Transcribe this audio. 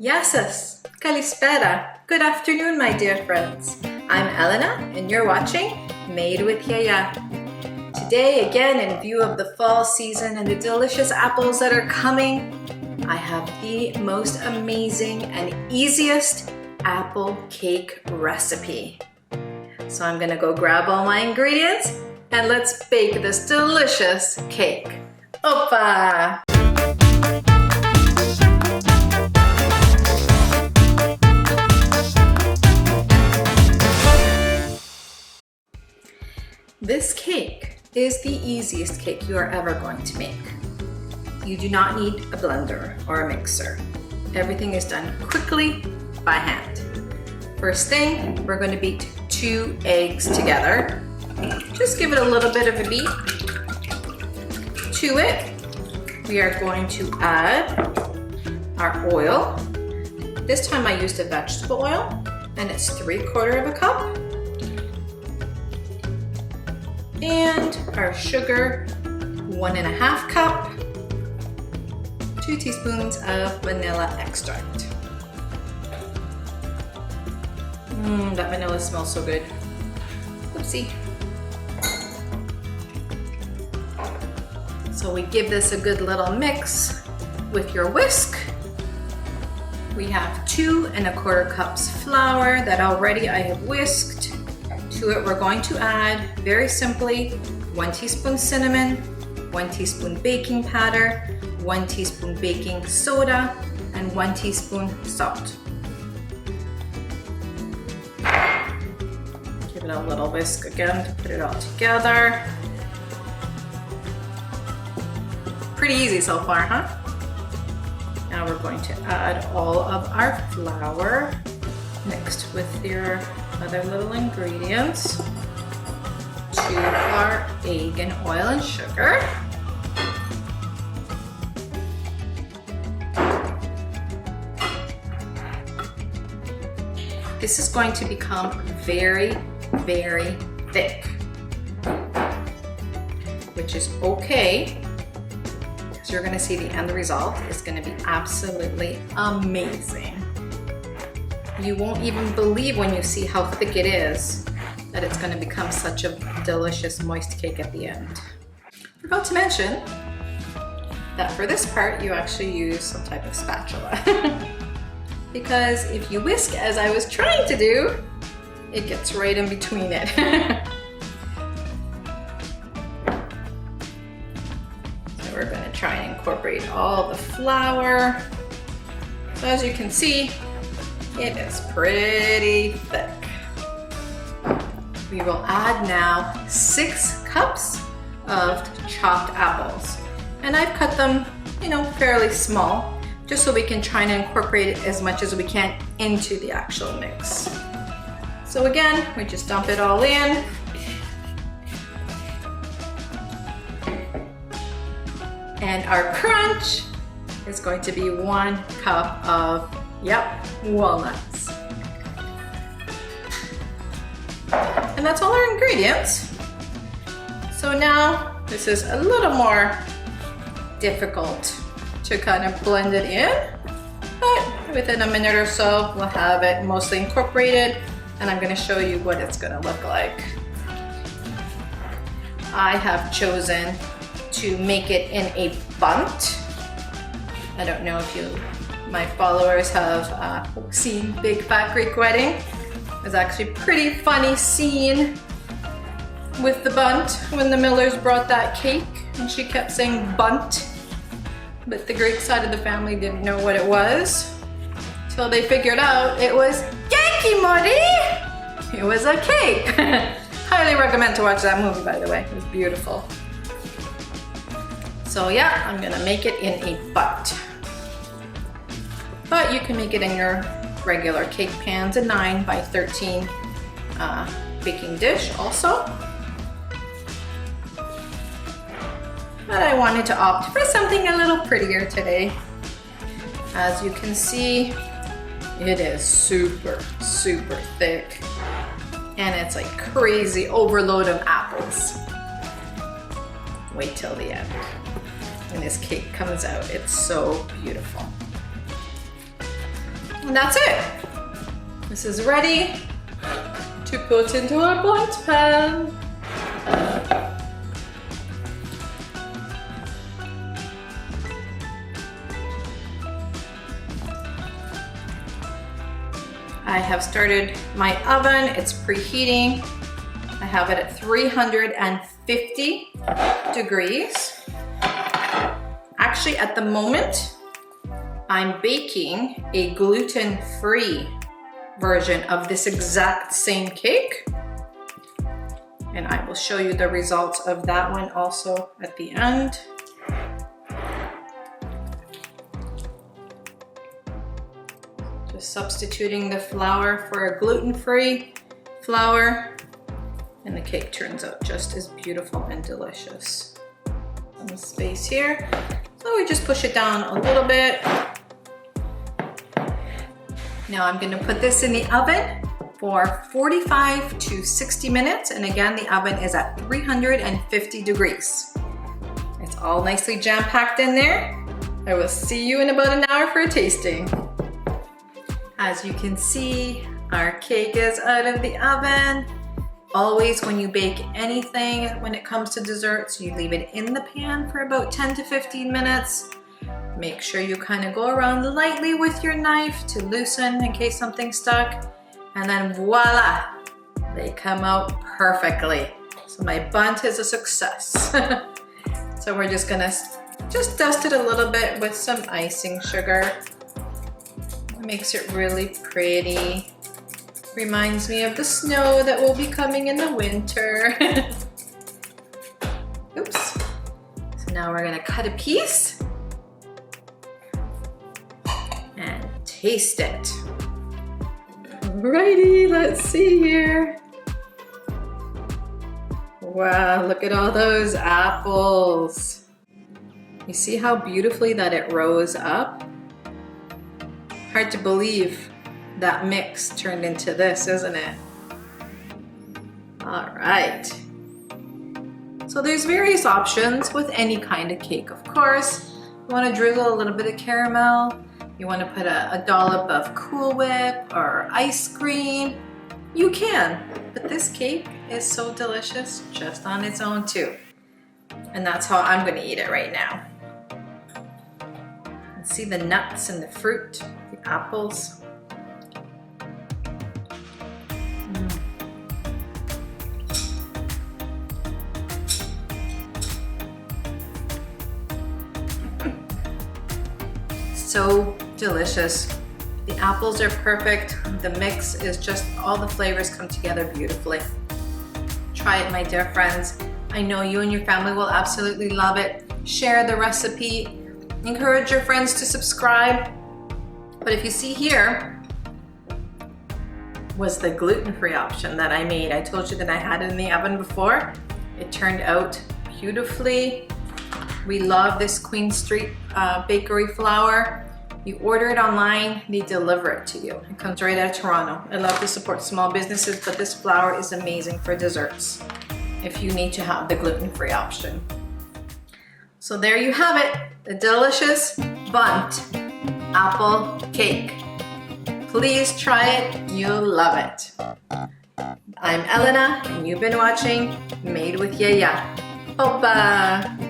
Yasas, Kalispera. Good afternoon, my dear friends. I'm Elena, and you're watching Made with Yiayia. Today, again, in view of the fall season and the delicious apples that are coming, I have the most amazing and easiest apple cake recipe. So I'm gonna go grab all my ingredients and let's bake this delicious cake. Opa! This cake is the easiest cake you are ever going to make. You do not need a blender or a mixer. Everything is done quickly by hand. First thing, we're going to beat 2 eggs together. Just give it a little bit of a beat. To it, we are going to add our oil. This time I used a vegetable oil, and it's 3/4 cup. And our sugar, 1.5 cup, 2 teaspoons of vanilla extract. That vanilla smells so good. Oopsie. So we give this a good little mix with your whisk. We have 2¼ cups flour that already I have whisked. To it, we're going to add, very simply, 1 teaspoon cinnamon, 1 teaspoon baking powder, 1 teaspoon baking soda, and 1 teaspoon salt. Give it a little whisk again to put it all together. Pretty easy so far, huh? Now we're going to add all of our flour mixed with your other little ingredients to our egg and oil and sugar. This is going to become very, very thick, which is okay, because you're gonna see the end result is gonna be absolutely amazing. You won't even believe when you see how thick it is that it's going to become such a delicious moist cake at the end. Forgot to mention that for this part you actually use some type of spatula. Because if you whisk as I was trying to do, it gets right in between it. So we're going to try and incorporate all the flour. So as you can see, it is pretty thick. We will add now 6 cups of chopped apples. And I've cut them, fairly small, just so we can try and incorporate it as much as we can into the actual mix. So again, we just dump it all in. And our crunch is going to be 1 cup of walnuts. And that's all our ingredients. So now this is a little more difficult to kind of blend it in, but within a minute or so we'll have it mostly incorporated, and I'm going to show you what it's going to look like. I have chosen to make it in a bundt. I don't know if my followers have seen Big Fat Greek Wedding. It's actually a pretty funny scene with the Bundt when the Millers brought that cake and she kept saying Bundt, but the Greek side of the family didn't know what it was till they figured out it was Yankee Mori! It was a cake! Highly recommend to watch that movie, by the way. It was beautiful. So yeah, I'm gonna make it in a bundt. But you can make it in your regular cake pans, a 9 by 13 baking dish also. But I wanted to opt for something a little prettier today. As you can see, it is super, super thick. And it's like crazy overload of apples. Wait till the end. When this cake comes out, it's so beautiful. And that's it. This is ready to put into our Bundt pan. I have started my oven. It's preheating. I have it at 350 degrees. Actually, at the moment, I'm baking a gluten-free version of this exact same cake. And I will show you the results of that one also at the end. Just substituting the flour for a gluten-free flour, and the cake turns out just as beautiful and delicious. Some space here. So we just push it down a little bit. Now I'm going to put this in the oven for 45 to 60 minutes. And again, the oven is at 350 degrees. It's all nicely jam-packed in there. I will see you in about an hour for a tasting. As you can see, our cake is out of the oven. Always when you bake anything, when it comes to desserts, you leave it in the pan for about 10 to 15 minutes. Make sure you kind of go around lightly with your knife to loosen in case something's stuck. And then voila, they come out perfectly. So my Bundt is a success. So we're just gonna dust it a little bit with some icing sugar. It makes it really pretty. Reminds me of the snow that will be coming in the winter. Oops. So now we're gonna cut a piece and taste it. Alrighty, let's see here. Wow, look at all those apples. You see how beautifully that it rose up? Hard to believe that mix turned into this, isn't it? All right. So there's various options with any kind of cake, of course. You want to drizzle a little bit of caramel. You want to put a dollop of Cool Whip or ice cream. You can, but this cake is so delicious just on its own too. And that's how I'm going to eat it right now. See the nuts and the fruit, the apples. So delicious. The apples are perfect. The mix is just, all the flavors come together beautifully. Try it, my dear friends. I know you and your family will absolutely love it. Share the recipe. Encourage your friends to subscribe. But if you see here was the gluten-free option that I made. I told you that I had it in the oven before. It turned out beautifully. We love this Queen Street bakery flour. You order it online, they deliver it to you. It comes right out of Toronto. I love to support small businesses, but this flour is amazing for desserts if you need to have the gluten-free option. So there you have it, the delicious Bundt apple cake. Please try it, you'll love it. I'm Elena, and you've been watching Made with Yiayia. Bye-bye.